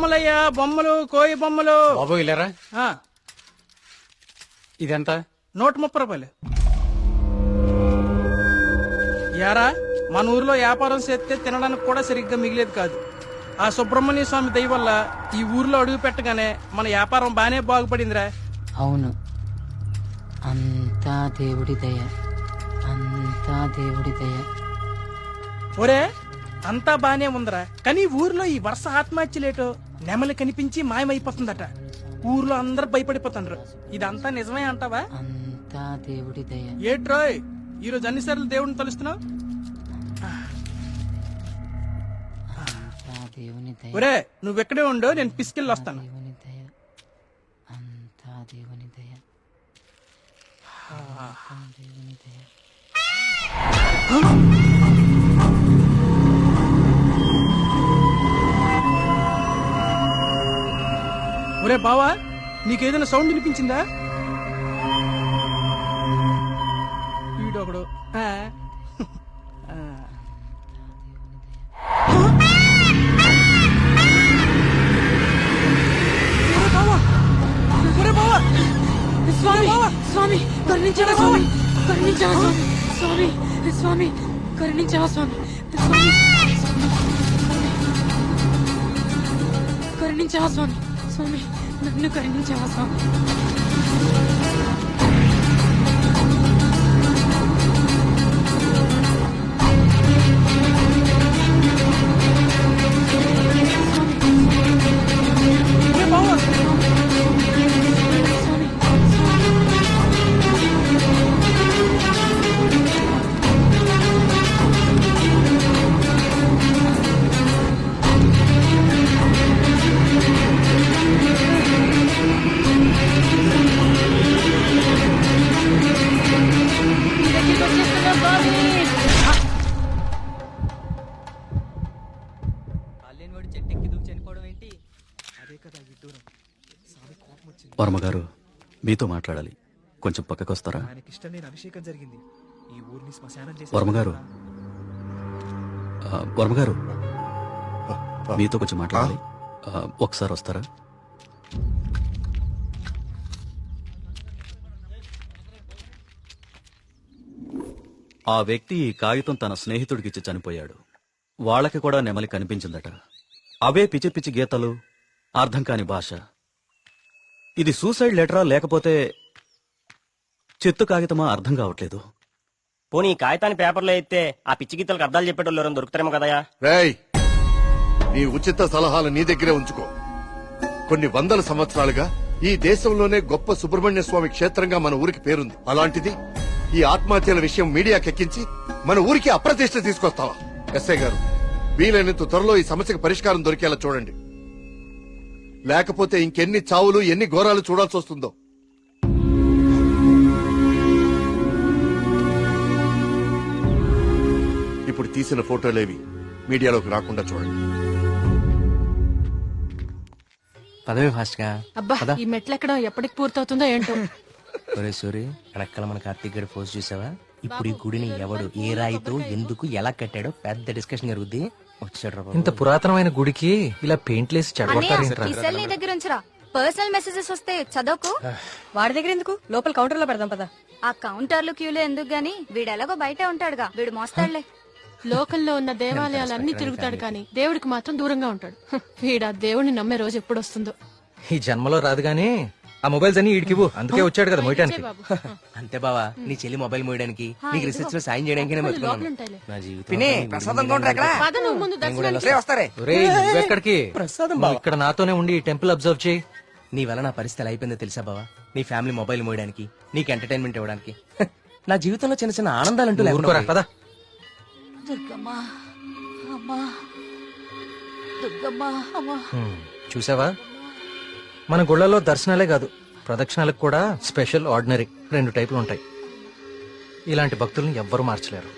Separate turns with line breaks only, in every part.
బొమ్మలయ్యా బొమ్మలు, కోయి బొమ్మలు.
బాబు ఇలారా.
ఆ,
ఇదెంత?
130 రూపాయలు. యారా, మన ఊర్లో వ్యాపారం చేస్తే తినడానికి కూడా సరిగ్గా మిగిలేదు కాదు. ఆ సుబ్రహ్మణ్య స్వామి దయ వల్ల ఈ ఊర్లో అడుగు పెట్టగానే మన వ్యాపారం బానే బాగుపడిందిరా.
అవును, అంతా దేవుడి దయ, అంతా దేవుడి దయ.
ఒరే, అంతా బానే ఉందిరా, కానీ ఊర్లో ఈ వరుస ఆత్మహత్యలేటో నెమలి కనిపించి మాయమైపోతుందట. ఊర్లో అందరు భయపడిపోతుండ్రు. ఇదంతా నిజమే అంటావా?
అంతా దేవుడి దయ.
ఏట్రోయ్, ఈరోజు అన్నిసార్లు దేవుడిని తలుస్తున్నావు?
అంతా దేవుని దయ,
ఒరే, నువ్వెక్కడే ఉండో, నేను పిసికెళ్ళి వస్తాను.
దేవుని దయ, అంతా దేవుని దయ, అంతా దేవుని దయ.
ఒరే బావా, నీకేదైనా సౌండ్ వినిపించిందా? వీడొకడు. ఆ. ఆ. ఒరే బావా,
స్వామి, స్వామి కరుణించవా స్వామి, కరుణించవా స్వామి, స్వామి, స్వామి కరుణించవా స్వామి, స్వామి, కరుణించవా స్వామి, స్వామి నన్ను కరుణించవా స్వామి.
ఒరే బావా,
వర్మగారు, మీతో మాట్లాడాలి. కొంచెం పక్కకొస్తారా? వర్మగారు, వర్మగారు, మీతో కొంచెం మాట్లాడాలి. ఒకసారి వస్తారా? ఆ వ్యక్తి ఈ కాగితం తన స్నేహితుడికిచ్చి చనిపోయాడు. వాళ్ళకి కూడా నెమలి కనిపించిందట. అవే పిచ్చి పిచ్చి గీతలు, అర్థం కాని భాష. ఇది సూసైడ్ లెటరా లేకపోతే చెత్త కాగితమా అర్థం కావట్లేదు.
పోనీ ఈ కాగితాన్ని పేపర్లో అయితే ఆ పిచ్చి గీతలకు అర్థాలు చెప్పేటోళ్ళు ఎవరైనా దొరుకుతారేమో కదయా.
రేయ్, నీ ఉచిత సలహాలు నీ దగ్గరే ఉంచుకో. కొన్ని వందల సంవత్సరాలుగా ఈ దేశంలోనే గొప్ప సుబ్రహ్మణ్య స్వామి క్షేత్రంగా మన ఊరికి పేరుంది. అలాంటిది ఈ ఆత్మహత్యల విషయం మీడియాకెక్కించి మన ఊరికి అప్రతిష్ట తీసుకొస్తావా? ఎస్ఐ గారు, వీలైనంత త్వరలో ఈ సమస్యకు పరిష్కారం దొరికేలా చూడండి. లేకపోతే ఇంకెన్ని చావులు, ఎన్ని ఘోరాలు చూడాల్సి వస్తుందో. ఇప్పుడు తీసిన ఫోటోలేవి మీడియాలోకి రాకుండా చూడండి.
పదవి ఫాస్ట్ గా.
అబ్బా, ఈ మెట్లెక్కడం ఎప్పటికి పూర్తవుతుందో ఏంటో.
ఒరే సూరి, వెనకాల మన కార్తీక్ గడి పోస్ట్ చూసావా? ఇప్పుడు ఈ గుడిని ఎవడు, ఏ రాయితో, ఎందుకు, ఎలా కట్టాడో పెద్ద డిస్కషన్ జరుగుద్ది. వచ్చాడు.
ఇంత పురాతనమైన గుడికి ఇలా పెయింట్లేసి చెడగొట్టారేంట్రా?
నీ దగ్గర ఉంచరా. పర్సనల్ మెసేజెస్ వస్తే చదవకు.
వాడి దగ్గర ఎందుకు, లోపల కౌంటర్ లో పెడదాం పదా.
ఆ కౌంటర్లు క్యూలో ఎందుకు గాని, వీడెలాగో బయటే ఉంటాడుగా, వీడు మోస్తాడులే.
లోకల్లో ఉన్న దేవాలయాలన్నీ తిరుగుతాడు కానీ దేవుడికి మాత్రం దూరంగా ఉంటాడు. వీడు ఆ దేవుడిని నమ్మే రోజు ఎప్పుడు వస్తుందో.
ఈ జన్మలో రాదు గానీ ఆ మొబైల్స్ అన్ని ఈడికివ్వు. అందుకే వచ్చాడు కదా మోయటానికి.
అంతే బావా, నీ చెల్లి మొబైల్ మోయడానికి, నీకు రిసెర్చ్ లో సాయం చేయడానికి నా జీవితం.
పద, నువ్వు ముందు దర్శనానికి.
ఒరేయ్, నువ్వెక్కడికి? నువ్వు ఇక్కడ నాతోనే ఉండి ఈ టెంపుల్ అబ్జర్వ్ చేయి.
నీ వల్ల నా పరిస్థితి ఎలా అయిపోయిందో తెలుసా బావా? నీ ఫ్యామిలీ మొబైల్ మోయడానికి, నీకు ఎంటర్టైన్మెంట్ ఇవ్వడానికి. నా జీవితంలో చిన్న చిన్న ఆనందాలంటూ
ఊరుకోరా, పద. చూసావా, మన గుళ్ళలో దర్శనాలే కాదు, ప్రదక్షిణాలకు కూడా స్పెషల్, ఆర్డినరీ 2 టైపులు ఉంటాయి. ఇలాంటి భక్తుల్ని ఎవ్వరూ మార్చలేరు.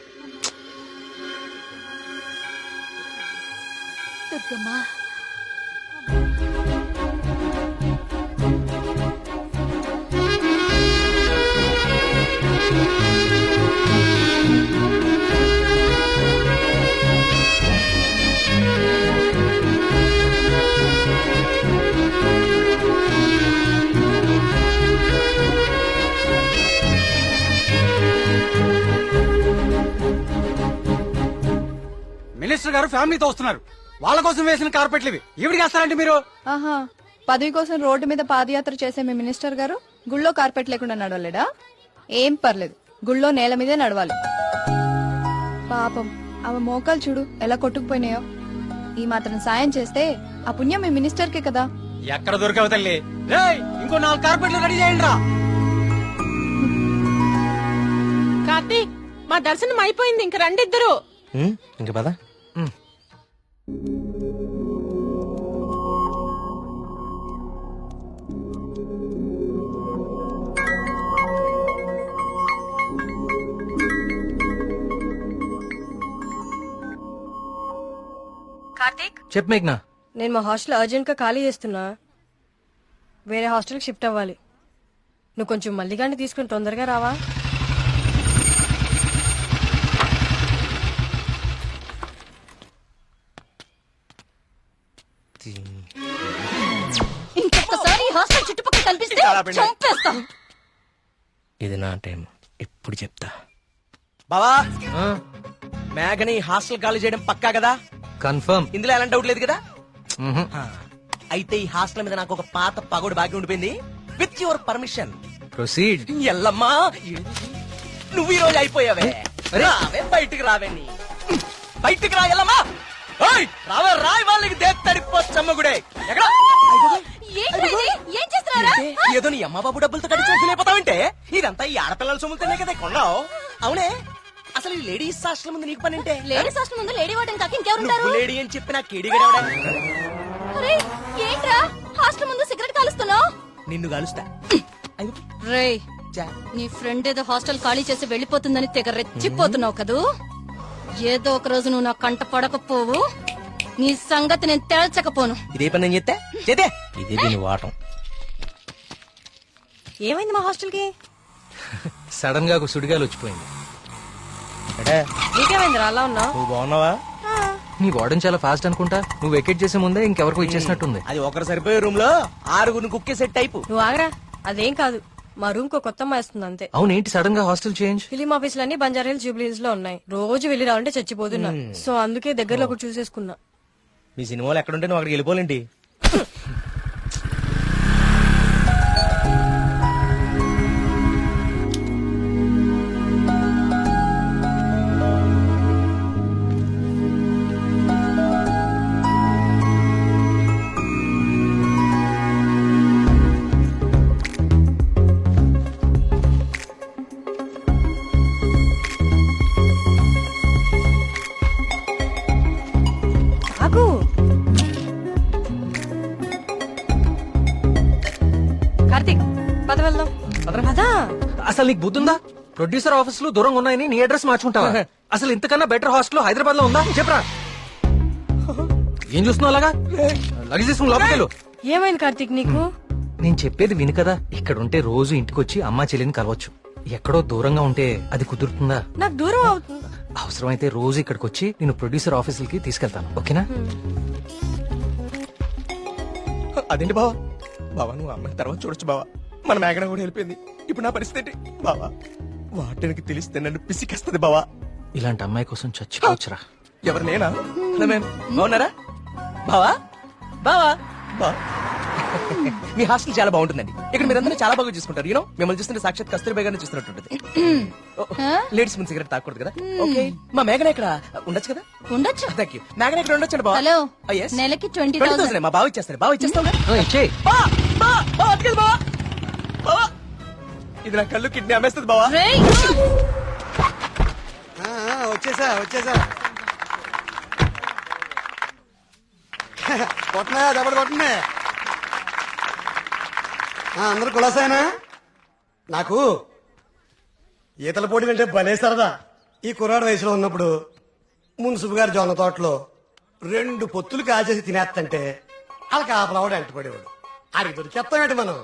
Thank you.
మినిస్టర్ గారు ఫ్యామిలీతో వస్తున్నారు. వాళ్ళ కోసం వేసిన కార్పెట్లు ఇవి. ఈవిడికి వేస్తారంటే మీరు?
ఆహా, పదవి కోసం రోడ్డు మీద పాదయాత్ర చేసే మీ మినిస్టర్ గారు గుళ్ళో కార్పెట్ లేకుండా నడవలేడా? ఏం పర్లేదు, గుళ్ళో నేల మీదే నడవాలి. పాపం ఆమె మోకాలు చూడు ఎలా కొట్టుకుపోయినాయో. ఈ మాత్రం సాయం చేస్తే ఆ పుణ్యం మీ మినిస్టర్ కే కదా.
ఎక్కడ దొరికావు తల్లి? రేయ్, ఇంకో 4 కార్పెట్లు రెడీ చేయండి రా.
కార్తీక్, మా దర్శనం అయిపోయింది, ఇంక రండి ఇద్దరు.
ఇంక పద.
కార్తీక్, చెప్పు మేఘ్నా.
నేను మా హాస్టల్ అర్జెంట్ గా ఖాళీ చేస్తున్నా. వేరే హాస్టల్కి షిఫ్ట్ అవ్వాలి. నువ్వు కొంచెం మల్లిగాన్ని తీసుకుని తొందరగా రావా?
ఇంకొకసారి హాస్టల్ చుట్టుపక్కల కనిపిస్తే చంపేస్తాం.
ఇది నా టైం, ఎప్పుడు చెప్తా. బావా, మేఘని హాస్టల్ ఖాళీ చేయడం పక్కా కదా?
కన్ఫర్మ్.
ఇందులో ఎలాంటి డౌట్ లేదు కదా? అయితే ఈ హాస్టల్ మీద నాకు ఒక పాత పగోడు బాకీ ఉండిపోయింది. With your permission
proceed.
Yellamma, నువ్వు ఈ రోజు అయిపోయావే. రావే, బయటికి రావే. బయటికి రా ఎల్లమ్మా. ఓయ్, రావే, రాయ్, వాళ్ళకి దేత్తడిపోచ్చమ్మగుడే. ఎక్కడ?
ఏం చేస్తున్నారా?
ఏదో నీ అమ్మ బాబు డబ్బులతో కట్టి చూపిలేపోతావంటే ఇదంతా ఈ ఆడపిల్లల సొమ్ముతోనే కదా కొన్నావు. అవునే, అసలు ఈ లేడీస్ హాస్టల్ ముందు నీకు పని అంటే?
లేడీస్ హాస్టల్ ముందు లేడీ వార్డెన్ కాక ఇంకెవరుంటారు?
నువ్వు లేడీ అని చెప్పి నాకు కేడిగడవడా?
అరే, ఏంట్రా హాస్టల్ ముందు సిగరెట్ కాలుస్తున్నావు?
నిన్ను కలుస్తా.
రేయ్, నీ ఫ్రెండ్ ఏదో హాస్టల్ ఖాళీ చేసి వెళ్లిపోతుందని తెగ రెచ్చిపోతున్నావు కదూ. ఏదో ఒక రోజు నువ్వు నా కంట పడకపోవు, నీ సంగతి నేను తేల్చకపోను.
ఇదే పని నేను చెప్తే చేతే ఇదే దీని వాటం.
ఏమైంది మా హాస్టల్ కి?
సడన్ గా ఒక సుడిగాలు వచ్చిపోయింది.
నీకేమైంది అలా ఉన్నావు?
నువ్వు బాగున్నావా?
నీ వార్డెన్ చాలా ఫాస్ట్ అనుకుంటా. నువ్వు వెకేట్ చేసే ముందే ఇంకెవరికో ఇచ్చేసినట్టుంది.
అది ఒకరు సరిపోయే రూమ్ లో 6 కుక్కే సెట్ టైపు.
నువ్వు ఆగరా, అదేం కాదు. మా రూమ్ కు కొత్త అమ్మాయి వస్తుంది అంతే.
అవునేంటి సడన్ గా హాస్టల్ చేంజ్?
ఫిలిం ఆఫీసులన్నీ బంజారా హిల్స్, జూబ్లీ హిల్స్ లో ఉన్నాయి. రోజు వెళ్లి రావాలంటే చచ్చిపోతున్నా. సో అందుకే దగ్గరలో ఒకటి చూసేసుకున్నా.
మీ సినిమాలు ఎక్కడుంటే నువ్వు అక్కడికి వెళ్ళిపోలేంటి?
ఆగు. కార్తీక్, పద వెళ్దాం. పదా.
అసలు నీకు బుద్ధుందా? ప్రొడ్యూసర్ ఆఫీసులు దూరంగా ఉన్నాయని నీ అడ్రస్ మార్చుకుంటావా? అసలు ఇంతకన్నా బెటర్ హాస్టల్ హైదరాబాద్ లో ఉందా చెప్పరా? ఏం చూస్తున్నావు అలాగా? లగేజ్ తీసుకుని లోపలికి వెళ్ళు.
ఏమైంది కార్తీక్ నీకు?
నేను చెప్పేది విను కదా. ఇక్కడ ఉంటే రోజు ఇంటికి వచ్చి అమ్మా చెల్లిని కలవచ్చు. ఎక్కడో దూరంగా ఉంటే అది కుదురుతుందా?
నాకు దూరం అవుతుంది.
అవసరమైతే రోజు ఇక్కడికి వచ్చి నేను ప్రొడ్యూసర్ ఆఫీసులకి తీసుకెళ్తాను. ఓకేనా?
అదేంటి బావా? బావా, నువ్వు అమ్మాయి తర్వాత చూడొచ్చు బావా. మన మేఘన కూడా వెళ్ళిపోయింది. ఇప్పుడు నా పరిస్థితి ఏంటి బావా? వాటికి తెలిస్తే నన్ను పిసికేస్తుంది బావా.
ఇలాంటి అమ్మాయి కోసం చచ్చిపోవచ్చురా.
ఎవరు నేనా? హలో మ్యామ్, బాగున్నారా? బావా బావా బా మీ హాస్టల్ చాలా బాగుంటుందండి. ఇక్కడ మీరందరూ చాలా బాగా చూసుకుంటారు. యూనో, మిమ్మల్ని చూస్తుంటే సాక్షాత్ కస్తూరిబా గారిని చూస్తున్నట్టుంటది. లేడీస్ ముందు సిగరెట్ తాకూడదు కదా. ఓకే, మా మేఘన ఇక్కడ ఉండొచ్చు కదా?
ఉండొచ్చు.
Thank you. మేఘన ఇక్కడ ఉండొచ్చు బావా.
Hello,
Oh, yes.
నెలకి
20,000 మా బావ ఇచ్చేస్తాను. బావ ఇచ్చేస్తావు కదా?
ఇచ్చేయ్.
ఇది నా కళ్ళు కిడ్నీ అమ్మేస్తుంది బావా.
రేయ్,
వచ్చేసా కొట్టనా దెబ్బలు కొట్టనే. అందరు కులాసాయనా? నాకు ఈతల పోటీలు అంటే భలే సరదా. ఈ కుర్రాడు వయసులో ఉన్నప్పుడు మున్సిపు గారి జొన్న తోటలో 2 పొత్తులు కాచేసి తినేస్తంటే వాళ్ళకి ఆపలవాడు ఎంటపడేవాడు. అడిగి దొరికేస్తామేంటి మనం?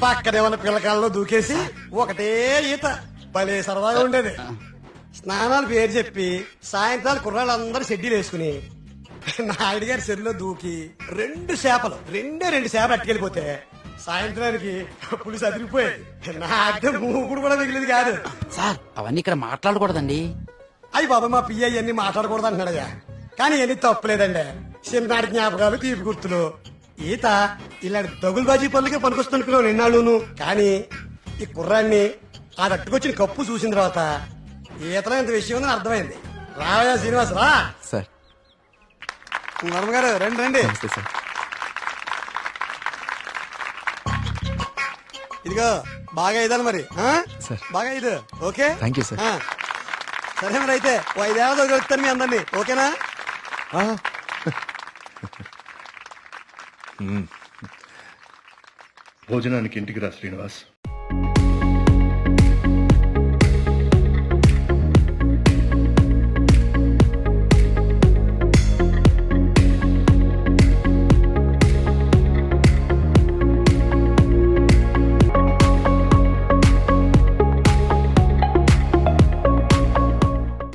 పక్కనేమన్న పిల్లకాలలో దూకేసి ఒకటే ఈత. భలే సరదాగా ఉండేది. స్నానాలు పేరు చెప్పి సాయంత్రాలు కుర్రాళ్ళందరూ షెడ్యూల్ వేసుకుని నాయుడు గారి చెరువులో దూకి 2 చేపలు అట్టుకెళ్ళిపోతే సాయంత్రానికి పులిసి అదిరిపోయేది. నాకే మూకుడు కూడా మిగిలింది కాదు.
సార్, అవన్నీ ఇక్కడ మాట్లాడకూడదండి.
అయ్యి బాబా, మా పియ్య అన్ని మాట్లాడకూడదు అంటున్నాడయ్యా. కానీ ఎన్ని తప్పలేదండి చిన్ననాటి జ్ఞాపకాలు తీపి గుర్తులు ఈత ఇలాంటి దగులుబాజీ పనులకే పనికొస్తున్నాను నిన్నాళ్ళును కానీ ఈ కుర్రాన్ని ఆ తట్టుకొచ్చిన కప్పు చూసిన తర్వాత ఈతలో ఇంత విషయం ఉందని అర్థమైంది. రావయ్యా శ్రీనివాస్ రా.
సార్
గారు రండి రండి.
సార్
ఇదిగో బాగా ఇదాలి మరి ఆ?
సార్.
బాగా ఇది ఓకే.
Thank you sir.
ఆ. సరే మరి అయితే ఓ 5 ఏళ్ళ దొరుకుతాను మీ అందరినీ ఓకేనా.
భోజనానికి ఇంటికి రా శ్రీనివాస్.